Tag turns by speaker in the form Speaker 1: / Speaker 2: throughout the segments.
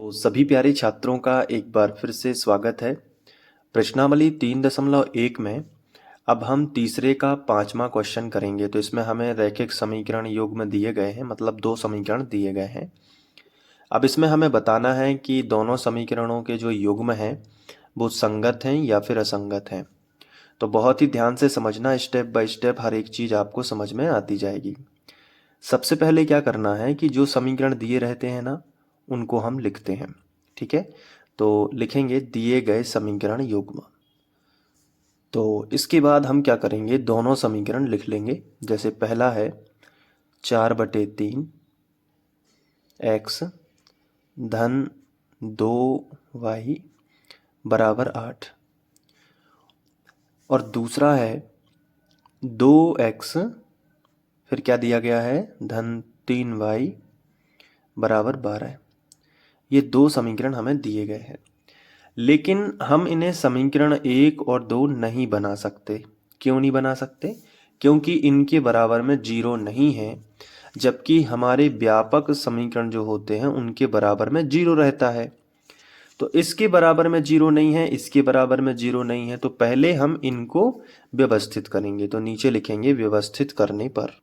Speaker 1: तो सभी प्यारे छात्रों का एक बार फिर से स्वागत है। प्रश्नावली 3.1 में अब हम तीसरे का 5वां क्वेश्चन करेंगे। तो इसमें हमें रैखिक समीकरण युग्म दिए गए हैं, मतलब 2 समीकरण दिए गए हैं। अब इसमें हमें बताना है कि दोनों समीकरणों के जो युग्म हैं वो संगत हैं या फिर असंगत हैं। तो बहुत ही ध्यान से समझना, स्टेप बाय स्टेप हर एक चीज़ आपको समझ में आती जाएगी। सबसे पहले क्या करना है कि जो समीकरण दिए रहते हैं ना, उनको हम लिखते हैं। ठीक है, तो लिखेंगे दिए गए समीकरण युग्म। तो इसके बाद हम क्या करेंगे, दोनों समीकरण लिख लेंगे। जैसे पहला है 4/3 x धन 2y बराबर 8, और दूसरा है 2x फिर क्या दिया गया है, धन 3y बराबर 12। ये 2 समीकरण हमें दिए गए हैं, लेकिन हम इन्हें समीकरण 1 और 2 नहीं बना सकते। क्यों नहीं बना सकते? क्योंकि इनके बराबर में 0 नहीं है, जबकि हमारे व्यापक समीकरण जो होते हैं उनके बराबर में 0 रहता है। तो इसके बराबर में 0 नहीं है, इसके बराबर में 0 नहीं है, तो पहले हम इनको व्यवस्थित करेंगे। तो नीचे लिखेंगे व्यवस्थित करने पर।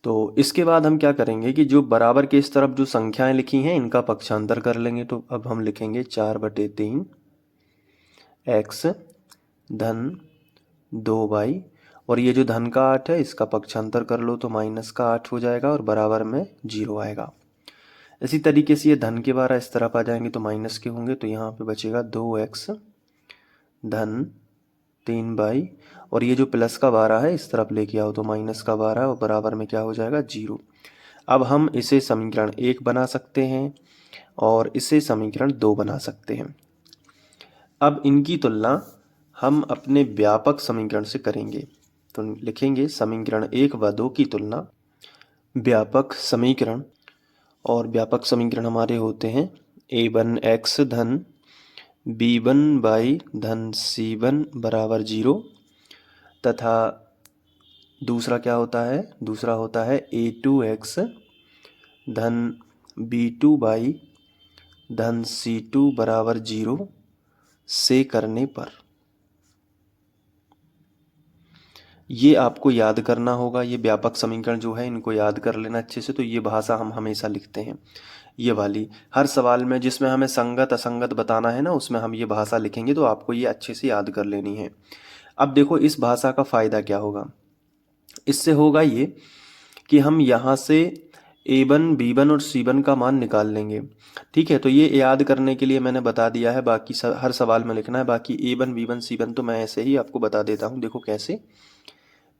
Speaker 1: तो इसके बाद हम क्या करेंगे कि जो बराबर के इस तरफ जो संख्याएं लिखी हैं इनका पक्षांतर कर लेंगे। तो अब हम लिखेंगे 4/3 x धन 2y, और ये जो धन का 8 है इसका पक्षांतर कर लो तो माइनस का 8 हो जाएगा और बराबर में 0 आएगा। इसी तरीके से ये धन के 12 इस तरफ आ जाएंगे तो माइनस के होंगे, तो यहाँ पे बचेगा 2x धन 3y, और ये जो प्लस का 12 है इस तरफ लेके आओ तो माइनस का 12 और बराबर में क्या हो जाएगा, 0। अब हम इसे समीकरण 1 बना सकते हैं और इसे समीकरण 2 बना सकते हैं। अब इनकी तुलना हम अपने व्यापक समीकरण से करेंगे। तो लिखेंगे समीकरण 1 व 2 की तुलना व्यापक समीकरण, और व्यापक समीकरण हमारे होते हैं a1x धन b1y धन c1 बराबर 0, तथा दूसरा क्या होता है, दूसरा होता है a2x धन b2y धन c2 बराबर 0 से करने पर। ये आपको याद करना होगा, ये व्यापक समीकरण जो है इनको याद कर लेना अच्छे से। तो ये भाषा हम हमेशा लिखते हैं, ये वाली हर सवाल में जिसमें हमें संगत असंगत बताना है ना, उसमें हम ये भाषा लिखेंगे। तो आपको ये अच्छे से याद कर लेनी है। अब देखो इस भाषा का फ़ायदा क्या होगा, इससे होगा ये कि हम यहाँ से a1 b1 और c1 का मान निकाल लेंगे। ठीक है, तो ये याद करने के लिए मैंने बता दिया है, बाकी हर सवाल में लिखना है। बाकी a1 b1 c1 तो मैं ऐसे ही आपको बता देता हूँ। देखो कैसे,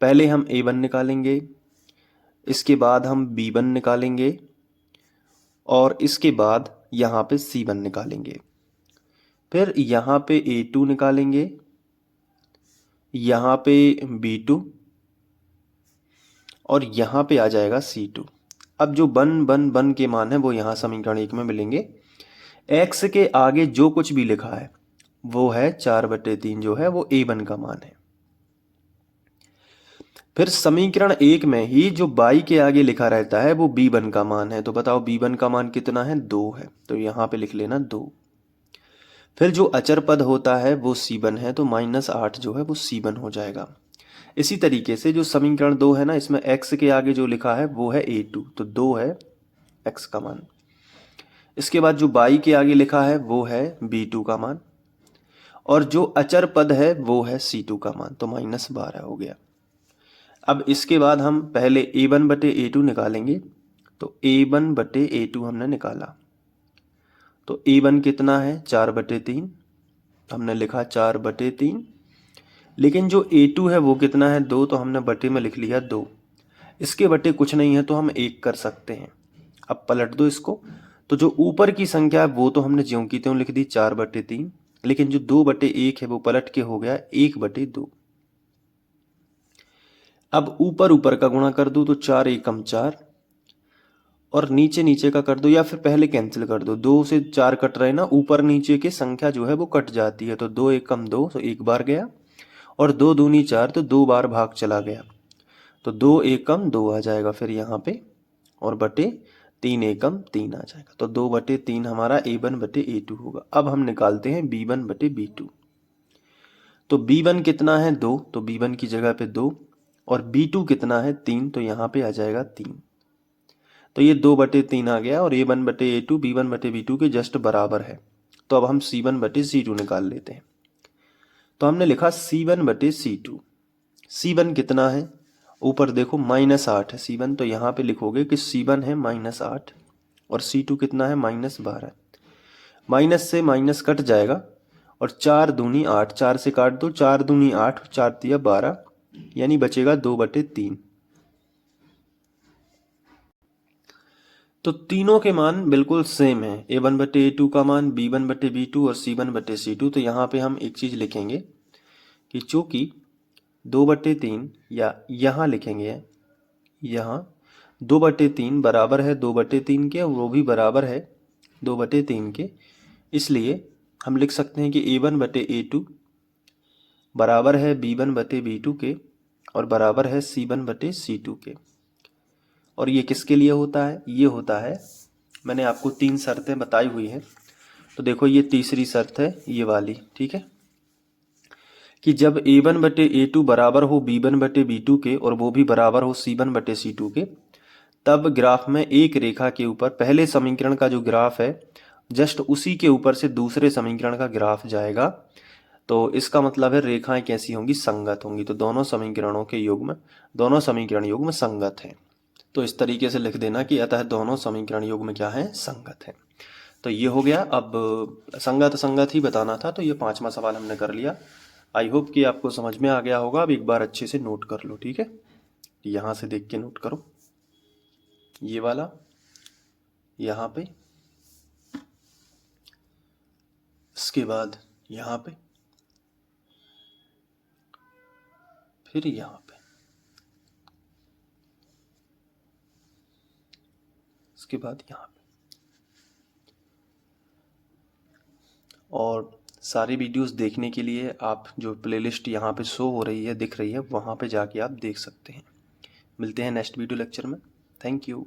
Speaker 1: पहले हम a1 निकालेंगे, इसके बाद हम b1 निकालेंगे, और इसके बाद यहाँ पे c1 निकालेंगे। फिर यहाँ पे a2 निकालेंगे, यहाँ पे b2, और यहाँ पे आ जाएगा c2। अब जो बन के मान है वो यहाँ समीकरण 1 में मिलेंगे। x के आगे जो कुछ भी लिखा है वो है 4/3, जो है वो a1 का मान है। फिर समीकरण 1 में ही जो y के आगे लिखा रहता है वो b1 का मान है। तो बताओ b1 का मान कितना है, 2 है, तो यहाँ पे लिख लेना 2। फिर जो अचर पद होता है वो c1 है, तो -8 जो है वो c1 हो जाएगा। इसी तरीके से जो समीकरण 2 है ना, इसमें x के आगे जो लिखा है वो है a2, तो 2 है x का मान। इसके बाद जो y के आगे लिखा है वो है b2 का मान, और जो अचर पद है वो है c2 का मान, तो -12 हो गया। अब इसके बाद हम पहले a1/a2 निकालेंगे। तो a1/a2 हमने निकाला, तो a1 कितना है, 4/3, हमने लिखा 4/3। लेकिन जो a2 है वो कितना है, 2, तो हमने बटे में लिख लिया 2। इसके बटे कुछ नहीं है तो हम 1 कर सकते हैं। अब पलट दो इसको, तो जो ऊपर की संख्या है वो तो हमने ज्यों की त्यों लिख दी 4/3, लेकिन जो 2/1 है वो पलट के हो गया 1/2। अब ऊपर ऊपर का गुणा कर दो तो 4 एकम 4, और नीचे नीचे का कर दो, या फिर पहले कैंसिल कर दो। 2 से 4 कट रहे ना, ऊपर नीचे की संख्या जो है वो कट जाती है। तो 2 एकम 2, तो एक बार गया, और 2 दूनी 4, तो 2 बार भाग चला गया, तो 2 एकम 2 आ जाएगा फिर यहाँ पे, और बटे 3 एकम 3 आ जाएगा। तो 2/3 हमारा A1/A2 होगा। अब हम निकालते हैं B1/B2। तो B1 कितना है 2, तो B1 की जगह पे 2, और B2 कितना है 3, तो यहाँ पे आ जाएगा 3। तो ये 2/3 आ गया और A1/A2 B1/B2 के जस्ट बराबर है। तो अब हम C1/C2 निकाल लेते हैं। तो हमने लिखा C1/C2। C1 कितना है, ऊपर देखो -8 है C1, तो यहाँ पे लिखोगे कि C1 है -8 और C2 कितना है -12। माइनस से माइनस कट जाएगा और 4 दूनी 8, 4 से काट दो, 4 दूनी 8, 4 तिया 12, यानी बचेगा 2/3। तो तीनों के मान बिल्कुल सेम है, A1/A2 का मान, B1/B2 और C1/C2। तो यहाँ पे हम एक चीज़ लिखेंगे कि चूँकि 2/3, या यहाँ लिखेंगे, यहाँ 2/3 बराबर है 2/3 के, और वो भी बराबर है 2/3 के, इसलिए हम लिख सकते हैं कि A1/A2 बराबर है B1/B2 के और बराबर है C1/C2 के। और ये किसके लिए होता है, ये होता है, मैंने आपको 3 शर्तें बताई हुई हैं। तो देखो ये तीसरी शर्त है, ये वाली, ठीक है, कि जब A1/A2 बराबर हो B1/B2 के और वो भी बराबर हो C1/C2 के, तब ग्राफ में एक रेखा के ऊपर पहले समीकरण का जो ग्राफ है जस्ट उसी के ऊपर से दूसरे समीकरण का ग्राफ जाएगा। तो इसका मतलब है रेखाएं कैसी होंगी, संगत होंगी। तो दोनों समीकरणों के युग्म, दोनों समीकरण युग्म संगत हैं। तो इस तरीके से लिख देना कि अतः दोनों समीकरण युग्म क्या है, संगत है। तो ये हो गया। अब संगत संगत ही बताना था, तो ये 5वां सवाल हमने कर लिया। आई होप कि आपको समझ में आ गया होगा। अब एक बार अच्छे से नोट कर लो, ठीक है, यहाँ से देख के नोट करो, ये वाला यहाँ पे, इसके बाद यहाँ पे, फिर यहाँ पे, इसके बाद यहाँ पे। और सारी वीडियोस देखने के लिए आप जो प्लेलिस्ट यहाँ पे शो हो रही है, दिख रही है, वहाँ पे जाके आप देख सकते हैं। मिलते हैं नेक्स्ट वीडियो लेक्चर में। Thank you.